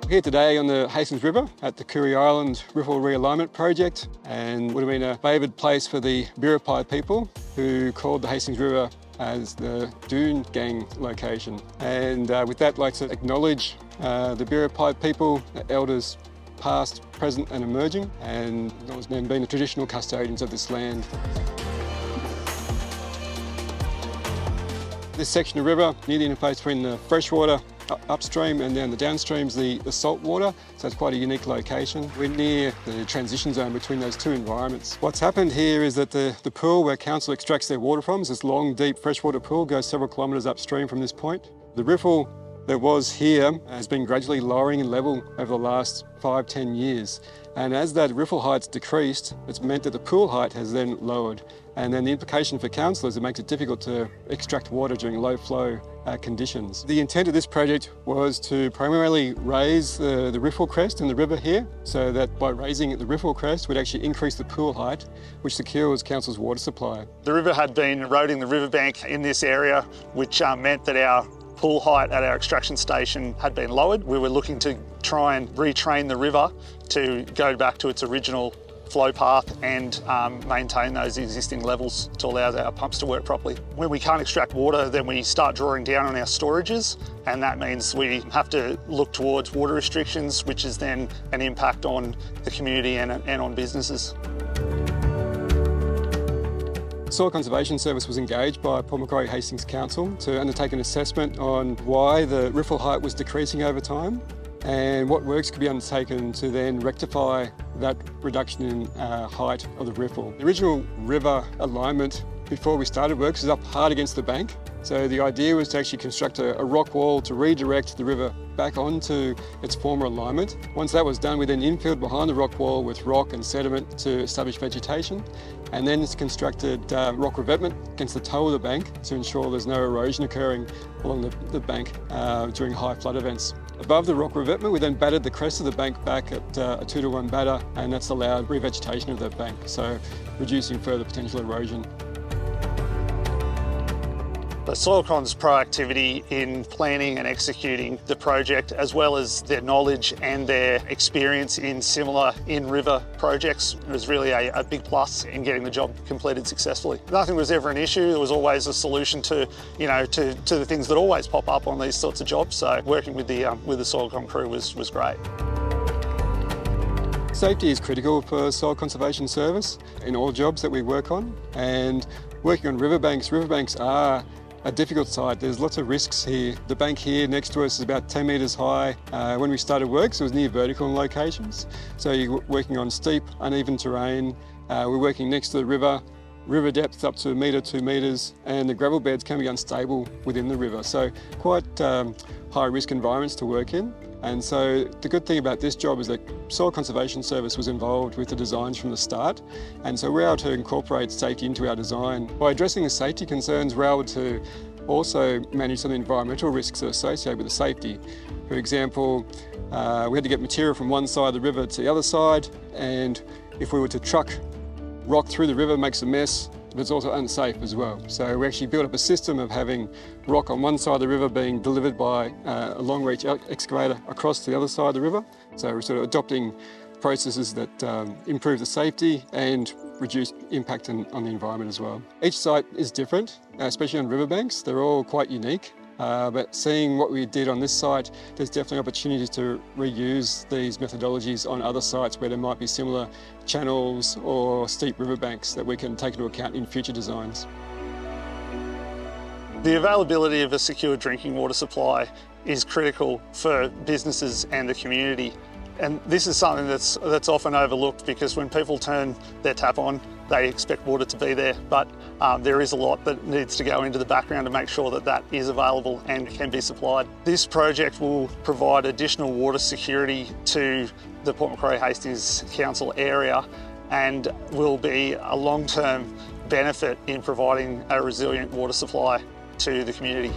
Here today on the Hastings River at the Macquarie Island Riffle realignment project, and would have been a favoured place for the Biripi people who called the Hastings River as the Dune Gang location. And with that, I'd like to acknowledge the Biripi people, the elders past, present and emerging, and acknowledge them being the traditional custodians of this land. This section of river near the interface between the freshwater upstream and then the downstream's the salt water, so it's quite a unique location. We're near the transition zone between those two environments. What's happened here is that the pool where council extracts their water from is this long, deep freshwater pool, goes several kilometres upstream from this point. The riffle that was here has been gradually lowering in level over the last 5-10 years. And as that riffle height's decreased, it's meant that the pool height has then lowered. And then the implication for council is it makes it difficult to extract water during low flow conditions. The intent of this project was to primarily raise the riffle crest in the river here, so that by raising the riffle crest would actually increase the pool height, which secures council's water supply. The river had been eroding the riverbank in this area, which meant that our pool height at our extraction station had been lowered. We were looking to try and retrain the river to go back to its original flow path and maintain those existing levels to allow our pumps to work properly. When we can't extract water, then we start drawing down on our storages, and that means we have to look towards water restrictions, which is then an impact on the community and on businesses. The Soil Conservation Service was engaged by Port Macquarie Hastings Council to undertake an assessment on why the riffle height was decreasing over time and what works could be undertaken to then rectify that reduction in height of the riffle. The original river alignment before we started works is up hard against the bank. So the idea was to actually construct a rock wall to redirect the river back onto its former alignment. Once that was done, we then infilled behind the rock wall with rock and sediment to establish vegetation, and then it's constructed rock revetment against the toe of the bank to ensure there's no erosion occurring along the bank during high flood events. Above the rock revetment, we then battered the crest of the bank back at a 2-to-1 batter, and that's allowed revegetation of that bank, so reducing further potential erosion. The SoilCon's proactivity in planning and executing the project, as well as their knowledge and their experience in similar in-river projects, was really a big plus in getting the job completed successfully. Nothing was ever an issue. There was always a solution to the things that always pop up on these sorts of jobs. So working with the SoilCon crew was great. Safety is critical for Soil Conservation Service in all jobs that we work on, and working on riverbanks are a difficult site. There's lots of risks here. The bank here next to us is about 10 metres high. When we started works, it was near vertical locations. So you're working on steep, uneven terrain. We're working next to the river depth up to 1 metre, 2 metres, and the gravel beds can be unstable within the river. So quite high risk environments to work in. And so the good thing about this job is that Soil Conservation Service was involved with the designs from the start, and so we're able to incorporate safety into our design. By addressing the safety concerns, we're able to also manage some of the environmental risks associated with the safety. For example, we had to get material from one side of the river to the other side, and if we were to truck rock through the river, it makes a mess, but it's also unsafe as well. So we actually built up a system of having rock on one side of the river being delivered by a long reach excavator across to the other side of the river. So we're sort of adopting processes that improve the safety and reduce impact on the environment as well. Each site is different, especially on riverbanks. They're all quite unique. But seeing what we did on this site, there's definitely opportunities to reuse these methodologies on other sites where there might be similar channels or steep riverbanks that we can take into account in future designs. The availability of a secure drinking water supply is critical for businesses and the community. And this is something that's often overlooked, because when people turn their tap on, they expect water to be there, but there is a lot that needs to go into the background to make sure that that is available and can be supplied. This project will provide additional water security to the Port Macquarie Hastings Council area and will be a long-term benefit in providing a resilient water supply to the community.